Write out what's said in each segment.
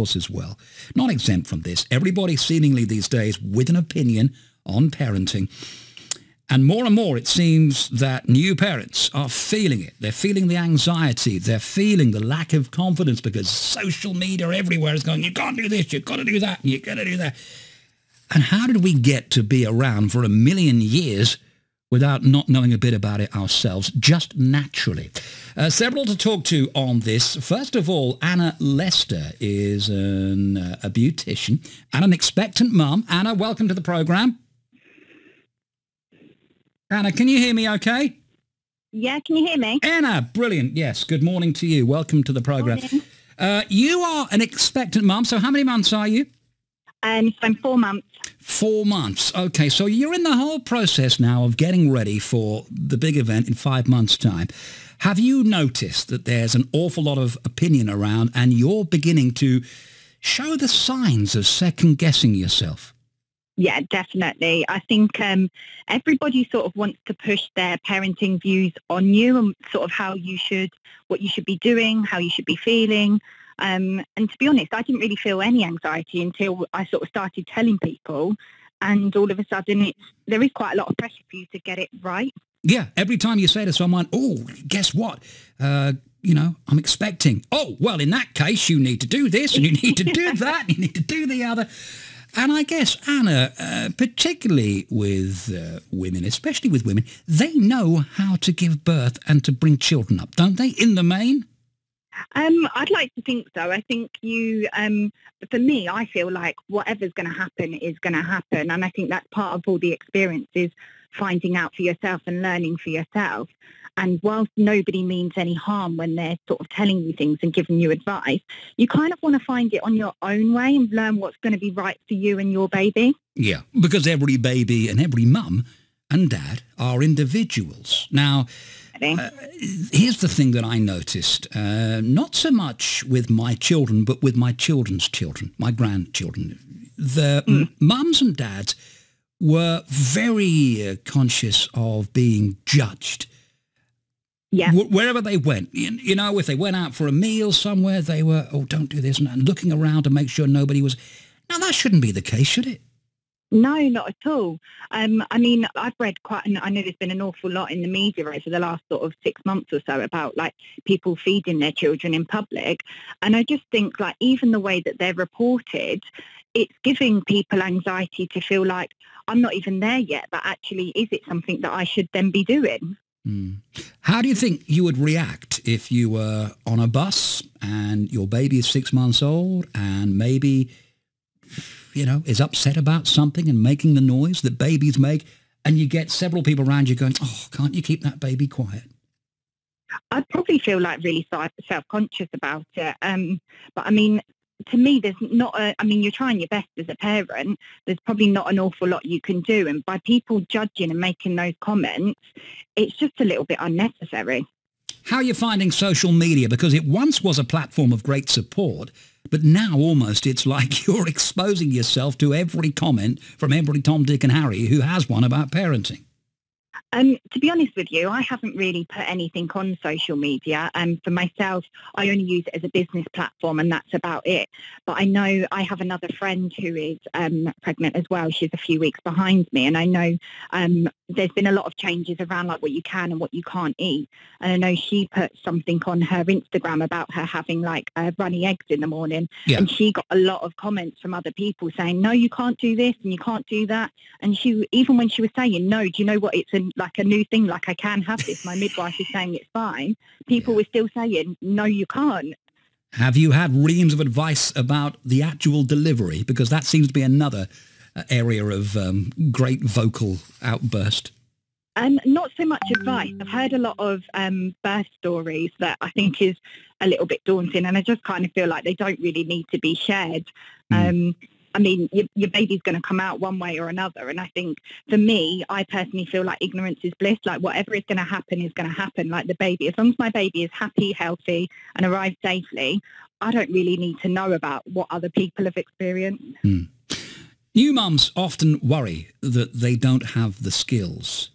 course, as well. Not exempt from this. Everybody seemingly these days with an opinion on parenting. And more, it seems that new parents are feeling it. They're feeling the anxiety. They're feeling the lack of confidence because social media everywhere is going, you can't do this, you've got to do that, and you've got to do that. And how did we get to be around for 1,000,000 years without not knowing a bit about it ourselves, just naturally? Several to talk to on this. First of all, Anna Lester is a beautician and an expectant mum. Anna, welcome to the programme. Anna, can you hear me okay? Yeah, can you hear me? Anna, brilliant. Yes, good morning to you. Welcome to the programme. You are an expectant mum, so how many months are you? So I'm 4 months. 4 months. Okay, so you're in the whole process now of getting ready for the big event in 5 months' time. Have you noticed that there's an awful lot of opinion around and you're beginning to show the signs of second-guessing yourself? Yeah, definitely. I think everybody sort of wants to push their parenting views on you and sort of what you should be doing, how you should be feeling. And to be honest, I didn't really feel any anxiety until I sort of started telling people. And all of a sudden, there is quite a lot of pressure for you to get it right. Yeah, every time you say to someone, oh, guess what? I'm expecting. Oh, well, in that case, you need to do this and you need to do that. You need to do the other. And I guess, Anna, particularly with women, especially with women, they know how to give birth and to bring children up, don't they, in the main? I'd like to think so. I think for me, I feel like whatever's going to happen is going to happen. And I think that's part of all the experience is finding out for yourself and learning for yourself. And whilst nobody means any harm when they're sort of telling you things and giving you advice, you kind of want to find it on your own way and learn what's going to be right for you and your baby. Yeah, because every baby and every mum and dad are individuals. Now, here's the thing that I noticed, not so much with my children, but with my children's children, my grandchildren. The mums and dads were very conscious of being judged. Yeah. Wherever they went, if they went out for a meal somewhere, they were, oh, don't do this, and looking around to make sure nobody was. Now, that shouldn't be the case, should it? No, not at all. I mean, I've read I know there's been an awful lot in the media over the last sort of 6 months or so about like people feeding their children in public. And I just think like even the way that they're reported, it's giving people anxiety to feel like I'm not even there yet, but actually, is it something that I should then be doing? How do you think you would react if you were on a bus and your baby is 6 months old and maybe, is upset about something and making the noise that babies make and you get several people around you going, oh, can't you keep that baby quiet? I'd probably feel like really self-conscious about it. But I mean, to me, there's not you're trying your best as a parent. There's probably not an awful lot you can do. And by people judging and making those comments, it's just a little bit unnecessary. How are you finding social media? Because it once was a platform of great support, but now almost it's like you're exposing yourself to every comment from every Tom, Dick and Harry who has one about parenting. To be honest with you, I haven't really put anything on social media. For myself, I only use it as a business platform and that's about it. But I know I have another friend who is pregnant as well. She's a few weeks behind me. And I know there's been a lot of changes around like what you can and what you can't eat. And I know she put something on her Instagram about her having like runny eggs in the morning. Yeah. And she got a lot of comments from other people saying, no, you can't do this and you can't do that. And she, even when she was saying, no, do you know what? It's like a new thing, like I can have this. My midwife is saying it's fine. People were still saying, no, you can't. Have you had reams of advice about the actual delivery? Because that seems to be another area of great vocal outburst. Not so much advice. I've heard a lot of birth stories that I think is a little bit daunting, and I just kind of feel like they don't really need to be shared. I mean, your baby's going to come out one way or another. And I think for me, I personally feel like ignorance is bliss. Like whatever is going to happen is going to happen. Like the baby, as long as my baby is happy, healthy and arrives safely, I don't really need to know about what other people have experienced. New mums often worry that they don't have the skills.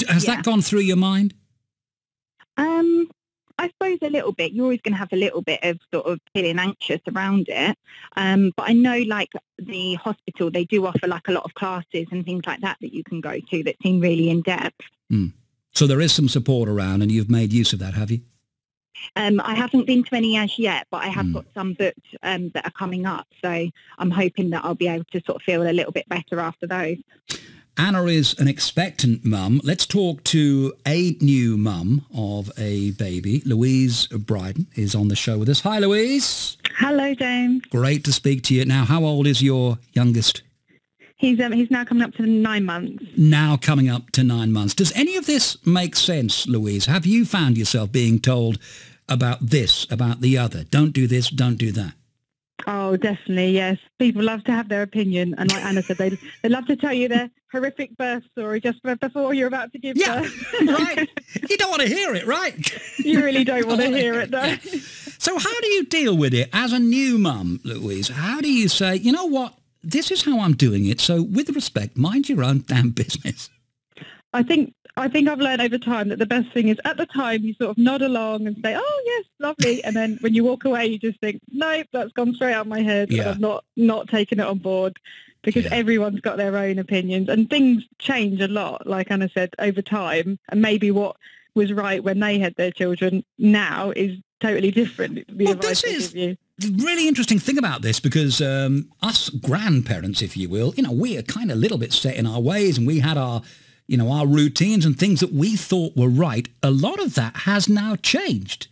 Has that gone through your mind? I suppose a little bit. You're always going to have a little bit of sort of feeling anxious around it. But I know like the hospital, they do offer like a lot of classes and things like that you can go to that seem really in depth. Mm. So there is some support around and you've made use of that, have you? I haven't been to any as yet, but I have got some booked that are coming up. So I'm hoping that I'll be able to sort of feel a little bit better after those. Anna is an expectant mum. Let's talk to a new mum of a baby. Louise Bryden is on the show with us. Hi, Louise. Hello, James. Great to speak to you. Now, how old is your youngest? He's now coming up to 9 months. Now coming up to 9 months. Does any of this make sense, Louise? Have you found yourself being told about this, about the other? Don't do this, don't do that. Oh, definitely, yes. People love to have their opinion. And like Anna said, they love to tell you their horrific birth story just before you're about to give birth. Right. You don't want to hear it, right? You really don't want to hear it, though. Yeah. So how do you deal with it as a new mum, Louise? How do you say, you know what, this is how I'm doing it, so with respect, mind your own damn business? I think I've learned over time that the best thing is at the time you sort of nod along and say, oh, yes, lovely. And then when you walk away, you just think, nope, that's gone straight out of my head. Yeah. And I'm not taking it on board because everyone's got their own opinions and things change a lot, like Anna said, over time. And maybe what was right when they had their children now is totally different. The advice they give you. The really interesting thing about this, because us grandparents, if you will, we are kind of a little bit set in our ways and we had our routines and things that we thought were right. A lot of that has now changed.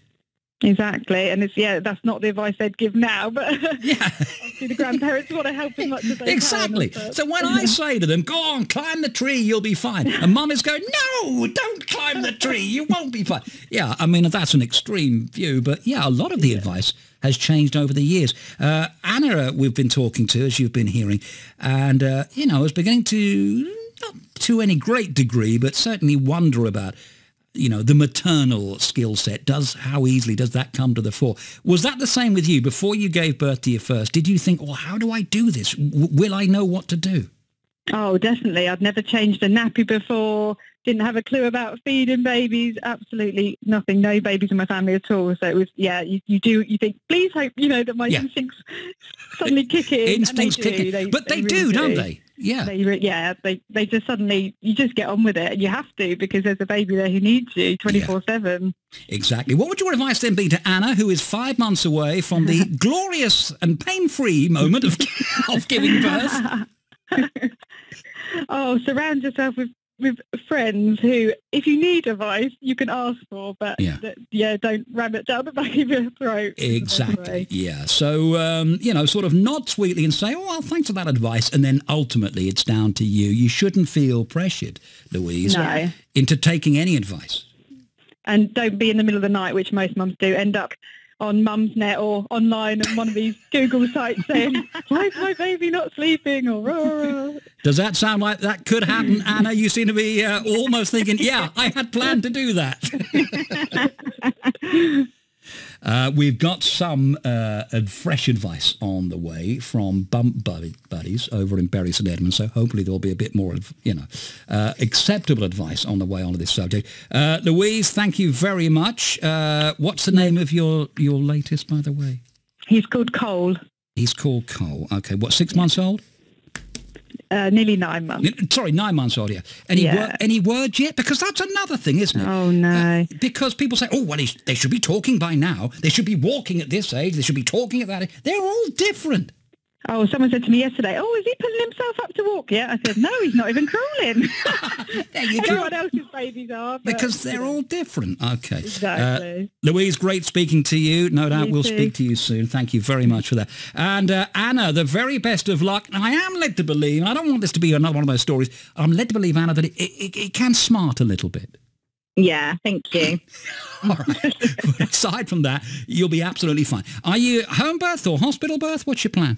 Exactly. And that's not the advice they'd give now, but obviously the grandparents want to help as much as they Exactly. can. So when I say to them, go on, climb the tree, you'll be fine. And mum is going, no, don't climb the tree, you won't be fine. Yeah, I mean, that's an extreme view, but a lot of the advice has changed over the years. Anna, we've been talking to, as you've been hearing, and, is beginning to, not to any great degree, but certainly wonder about, the maternal skill set. How easily does that come to the fore? Was that the same with you? Before you gave birth to your first, did you think, well, how do I do this? Will I know what to do? Oh, definitely. I'd never changed a nappy before, didn't have a clue about feeding babies, absolutely nothing, no babies in my family at all. So it was, you think, please hope, that my instincts suddenly kick in. Instincts kick in. But they really do, don't they? Yeah. They just suddenly, you just get on with it. And you have to, because there's a baby there who needs you 24/7. Exactly. What would your advice then be to Anna, who is 5 months away from the glorious and pain-free moment of giving birth? Oh, surround yourself with friends who, if you need advice, you can ask for, but don't ram it down the back of your throat. Exactly. Yeah. So, sort of nod sweetly and say, oh, well, thanks for that advice. And then ultimately it's down to you. You shouldn't feel pressured, Louise, into taking any advice. And don't be in the middle of the night, which most mums do, end up on Mumsnet or online on one of these Google sites saying, why is my baby not sleeping? Or rah. Does that sound like that could happen, Anna? You seem to be almost thinking, I had planned to do that. We've got some fresh advice on the way from bump buddies over in Bury St Edmunds, so hopefully there'll be a bit more of, acceptable advice on the way onto this subject. Louise, thank you very much. What's the name of your latest, by the way? He's called Cole. He's called Cole. Okay, what, 6 months old? Nearly 9 months. Sorry, 9 months old, yeah. Any word yet? Because that's another thing, isn't it? Oh, no. Because people say, they should be talking by now. They should be walking at this age. They should be talking at that age. They're all different. Oh, someone said to me yesterday, is he pulling himself up to walk yet? I said, no, he's not even crawling. There you go. Everyone else's babies are. But, because they're all different. Okay. Exactly. Louise, great speaking to you. No doubt we'll speak to you soon. Thank you very much for that. And Anna, the very best of luck. I am led to believe, and I don't want this to be another one of those stories, I'm led to believe, Anna, that it can smart a little bit. Yeah, thank you. All right. But aside from that, you'll be absolutely fine. Are you home birth or hospital birth? What's your plan?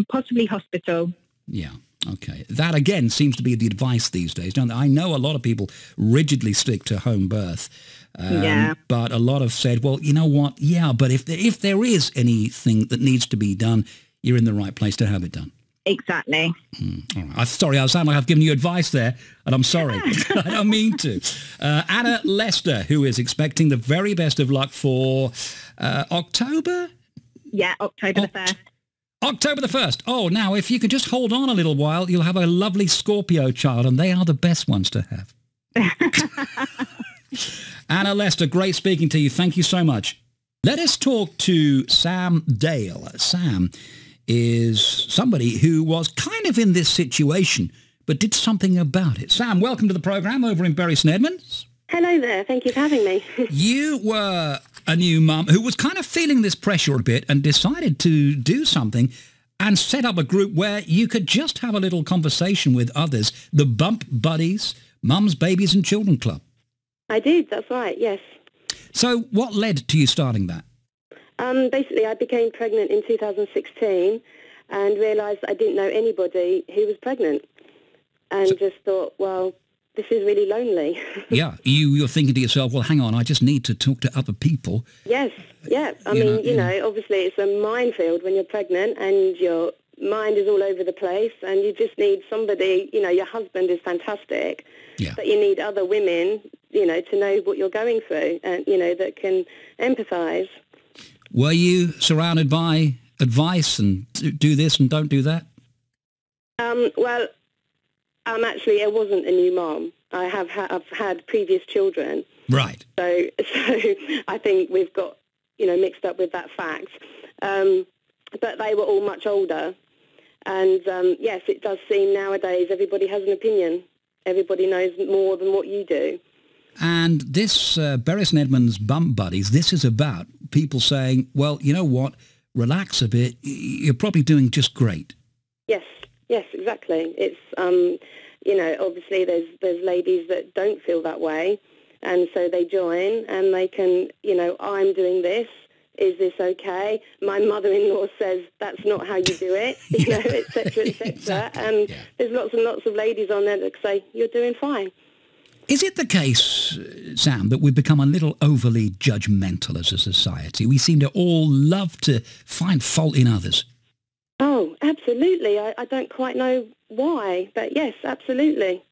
Possibly hospital. Yeah. Okay. That, again, seems to be the advice these days, don't they? I know a lot of people rigidly stick to home birth. But a lot have said, well, you know what? Yeah, but if there is anything that needs to be done, you're in the right place to have it done. Exactly. All right. I'm sorry, I sound like I've given you advice there, and I'm sorry. I don't mean to. Anna Lester, who is expecting the very best of luck for October? Yeah, October the 1st. October the 1st. Oh, now, if you could just hold on a little while, you'll have a lovely Scorpio child, and they are the best ones to have. Anna Lester, great speaking to you. Thank you so much. Let us talk to Sam Dale. Sam is somebody who was kind of in this situation, but did something about it. Sam, welcome to the programme over in Bury St Edmunds. Hello there. Thank you for having me. You were a new mum who was kind of feeling this pressure a bit and decided to do something and set up a group where you could just have a little conversation with others, the Bump Buddies, Mums, Babies and Children Club. I did. That's right. Yes. So what led to you starting that? Basically, I became pregnant in 2016 and realised I didn't know anybody who was pregnant and just thought, well, this is really lonely. Yeah, you're thinking to yourself, well, hang on, I just need to talk to other people. Yes, yeah. I mean, obviously it's a minefield when you're pregnant and your mind is all over the place and you just need somebody, your husband is fantastic, but you need other women, to know what you're going through and, that can empathise. Were you surrounded by advice and do this and don't do that? Well, I wasn't a new mom. I've had previous children. Right. So I think we've got, mixed up with that fact. But they were all much older. And yes, it does seem nowadays everybody has an opinion. Everybody knows more than what you do. And this Bury St Edmunds Bump Buddies, this is about people saying, well, you know what, relax a bit, you're probably doing just great. Yes, exactly. It's, obviously there's ladies that don't feel that way, and so they join and they can, I'm doing this, is this okay? My mother-in-law says that's not how you do it, et cetera, et cetera. Exactly. And there's lots and lots of ladies on there that say, you're doing fine. Is it the case, Sam, that we've become a little overly judgmental as a society? We seem to all love to find fault in others. Oh, absolutely. I don't quite know why, but yes, absolutely.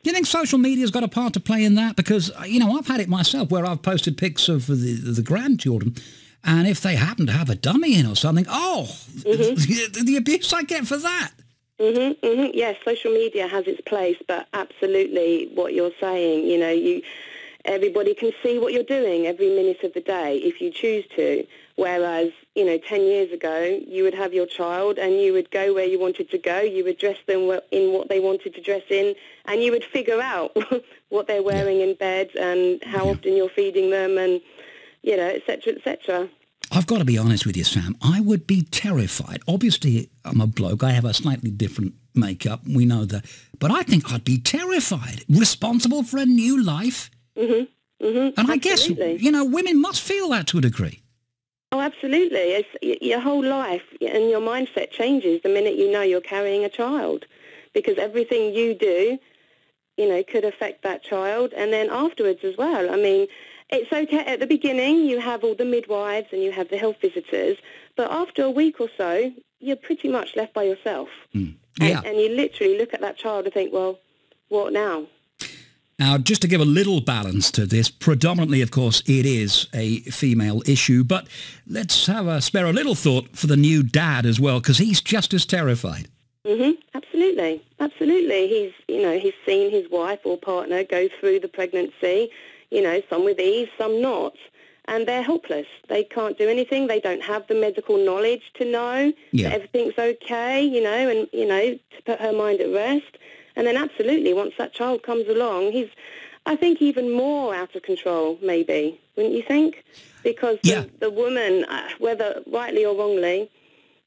Do you think social media's got a part to play in that? Because, I've had it myself where I've posted pics of the grandchildren, and if they happen to have a dummy in or something, the abuse I get for that. Yes, social media has its place, but absolutely what you're saying, everybody can see what you're doing every minute of the day if you choose to, whereas, 10 years ago, you would have your child and you would go where you wanted to go, you would dress them in what they wanted to dress in, and you would figure out what they're wearing in bed and how often you're feeding them and, et cetera, et cetera. I've got to be honest with you, Sam. I would be terrified. Obviously, I'm a bloke. I have a slightly different makeup. We know that. But I think I'd be terrified. Responsible for a new life. And absolutely. I guess, women must feel that to a degree. Oh, absolutely. It's your whole life and your mindset changes the minute you know you're carrying a child, because everything you do, could affect that child. And then afterwards as well. I mean, it's okay at the beginning, you have all the midwives and you have the health visitors, but after a week or so, you're pretty much left by yourself. And you literally look at that child and think, well, what now? Now, just to give a little balance to this, predominantly, of course, it is a female issue, but let's spare a little thought for the new dad as well, because he's just as terrified. Absolutely. He's seen his wife or partner go through the pregnancy, some with ease, some not, and they're helpless. They can't do anything. They don't have the medical knowledge to know that everything's okay, and, to put her mind at rest. And then absolutely, once that child comes along, he's, I think, even more out of control, maybe, wouldn't you think? Because the woman, whether rightly or wrongly,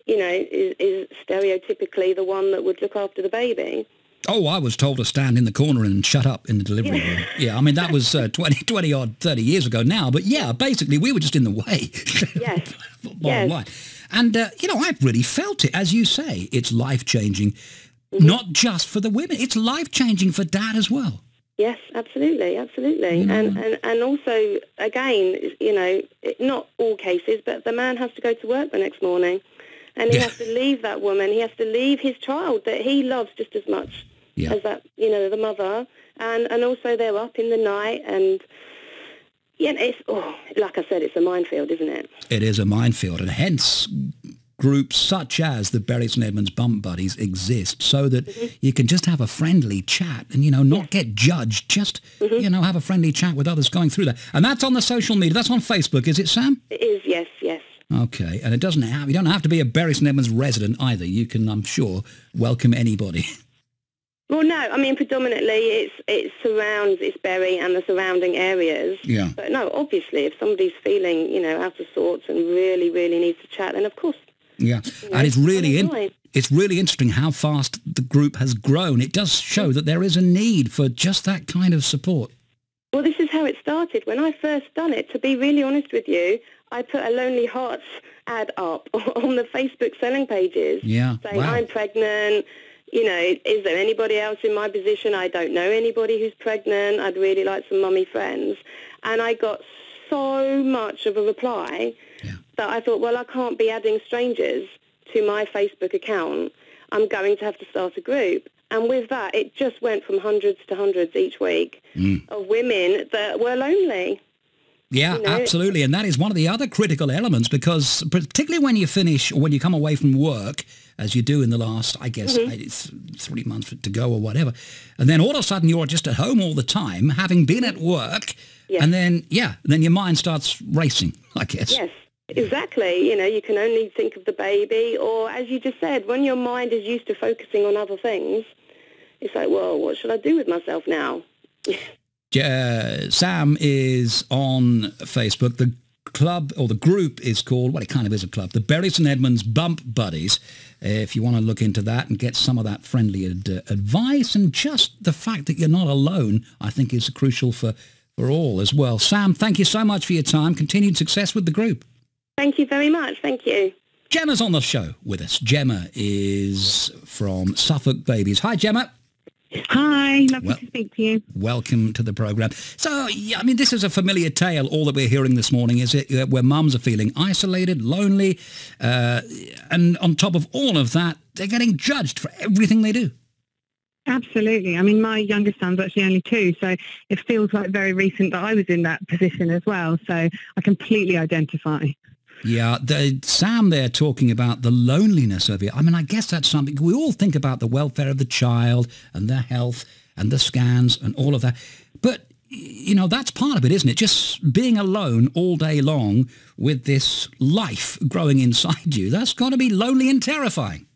is stereotypically the one that would look after the baby. Oh, I was told to stand in the corner and shut up in the delivery room. Yeah, I mean, that was 30 years ago now. But basically, we were just in the way. Yes. Bottom line. And, I've really felt it. As you say, it's life-changing, not just for the women. It's life-changing for dad as well. Yes, absolutely. And also, again, not all cases, but the man has to go to work the next morning. And he has to leave that woman. He has to leave his child that he loves just as much as that, the mother. And also they're up in the night and, it's, like I said, it's a minefield, isn't it? It is a minefield, and hence groups such as the Bury St Edmunds Bump Buddies exist so that you can just have a friendly chat and, not get judged, just, have a friendly chat with others going through that. And that's on the social media. That's on Facebook, is it, Sam? It is, yes. Okay, and it doesn't have, you don't have to be a Bury St Edmunds resident either. You can, I'm sure, welcome anybody. Well, no, I mean, predominantly it surrounds Bury and the surrounding areas. Yeah. But no, obviously, if somebody's feeling, out of sorts and really, really needs to chat, then of course. Yeah, and it's really interesting how fast the group has grown. It does show that there is a need for just that kind of support. Well, this is how it started. When I first done it, to be really honest with you, I put a Lonely Hearts ad up on the Facebook selling pages. Yeah, saying, I'm pregnant. Is there anybody else in my position? I don't know anybody who's pregnant. I'd really like some mummy friends. And I got so much of a reply that I thought, well, I can't be adding strangers to my Facebook account. I'm going to have to start a group. And with that, it just went from hundreds to hundreds each week of women that were lonely. Yeah, absolutely. And that is one of the other critical elements, because particularly when you finish or when you come away from work, as you do in the last, I guess, 3 months to go or whatever, and then all of a sudden you're just at home all the time, having been at work, and then your mind starts racing, I guess. Yes, exactly. You can only think of the baby, or as you just said, when your mind is used to focusing on other things, it's like, well, what should I do with myself now? Sam is on Facebook. The club, or the group, is called, well, it kind of is a club, the Bury St Edmunds Bump Buddies. If you want to look into that and get some of that friendly advice, and just the fact that you're not alone, I think is crucial for all as well. Sam, thank you so much for your time. Continued success with the group. Thank you very much. Thank you. Gemma's on the show with us. Gemma is from Suffolk Babies. Hi, Gemma. Hi, lovely to speak to you. Welcome to the programme. So, I mean, this is a familiar tale, all that we're hearing this morning, is it, where mums are feeling isolated, lonely, and on top of all of that, they're getting judged for everything they do. Absolutely. I mean, my youngest son's actually only 2, so it feels like very recent that I was in that position as well, so I completely identify. Yeah, Sam there talking about the loneliness of it. I mean, I guess that's something, we all think about the welfare of the child and their health and the scans and all of that. But, that's part of it, isn't it? Just being alone all day long with this life growing inside you, that's got to be lonely and terrifying.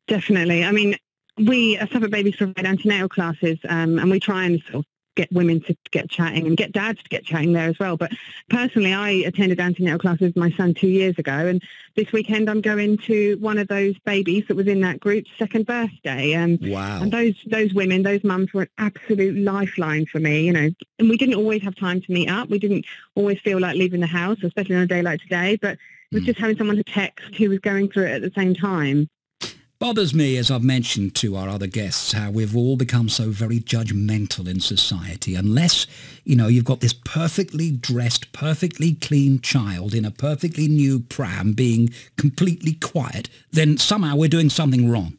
Definitely. I mean, we at Suffolk Babies provide antenatal classes, and we try and sort of get women to get chatting and get dads to get chatting there as well. But personally, I attended antenatal classes with my son 2 years ago, and this weekend I'm going to one of those babies that was in that group's second birthday. Wow. And those women, those mums were an absolute lifeline for me, and we didn't always have time to meet up. We didn't always feel like leaving the house, especially on a day like today, but it was just having someone to text who was going through it at the same time. Bothers me, as I've mentioned to our other guests, how we've all become so very judgmental in society. Unless, you've got this perfectly dressed, perfectly clean child in a perfectly new pram being completely quiet, then somehow we're doing something wrong.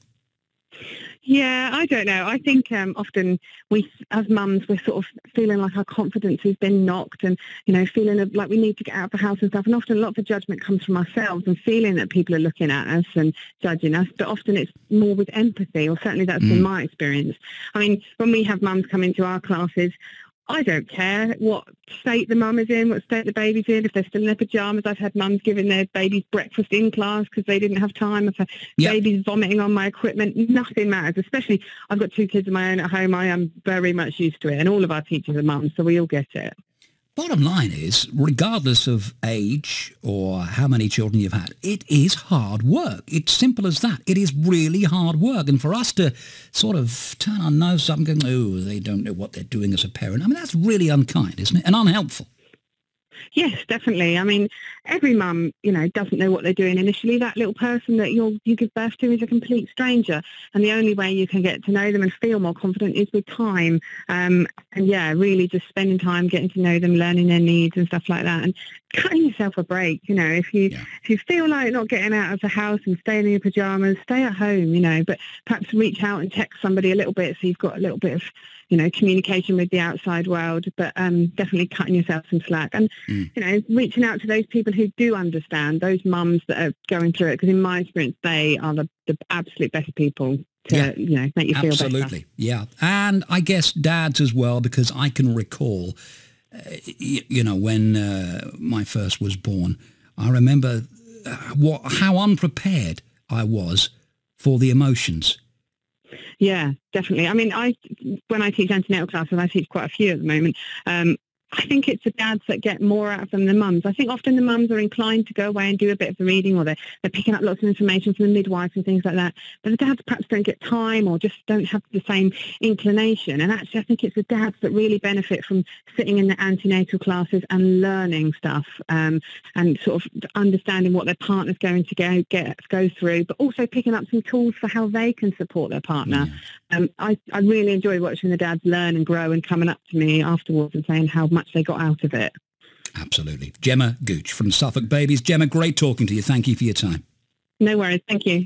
Yeah, I don't know. I think often we, as mums, we're sort of feeling like our confidence has been knocked and, feeling like we need to get out of the house and stuff. And often a lot of the judgment comes from ourselves and feeling that people are looking at us and judging us. But often it's more with empathy, or certainly that's been my experience. I mean, when we have mums come into our classes, I don't care what state the mum is in, what state the baby's in, if they're still in their pyjamas. I've had mums giving their babies breakfast in class because they didn't have time. I've had babies vomiting on my equipment. Nothing matters, especially I've got 2 kids of my own at home. I am very much used to it, and all of our teachers are mums, so we all get it. Bottom line is, regardless of age or how many children you've had, it is hard work. It's simple as that. It is really hard work. And for us to sort of turn our nose up and go, oh, they don't know what they're doing as a parent, I mean, that's really unkind, isn't it? And unhelpful. Yes, definitely. I mean, every mum, doesn't know what they're doing initially. That little person that you give birth to is a complete stranger. And the only way you can get to know them and feel more confident is with time. And really just spending time getting to know them, learning their needs and stuff like that. And cutting yourself a break. You know, if you feel like not getting out of the house and staying in your pajamas, stay at home, you know, but perhaps reach out and text somebody a little bit so you've got a little bit of, you know, communication with the outside world, but definitely cutting yourself some slack and, you know, reaching out to those people who do understand, those mums that are going through it, because in my experience, they are the absolute best people to, you know, make you feel better. Absolutely, yeah. And I guess dads as well, because I can recall, you know, when my first was born, I remember how unprepared I was for the emotions. Yeah, definitely. I mean, when I teach antenatal classes, I teach quite a few at the moment, I think it's the dads that get more out of them than mums. I think often the mums are inclined to go away and do a bit of the reading, or they're picking up lots of information from the midwife and things like that. But the dads perhaps don't get time or just don't have the same inclination. And actually, I think it's the dads that really benefit from sitting in the antenatal classes and learning stuff and sort of understanding what their partner's going to go through, but also picking up some tools for how they can support their partner. I really enjoy watching the dads learn and grow and coming up to me afterwards and saying how much they got out of it. Absolutely. Gemma Gooch from Suffolk Babies. Gemma, great talking to you. Thank you for your time. No worries. Thank you.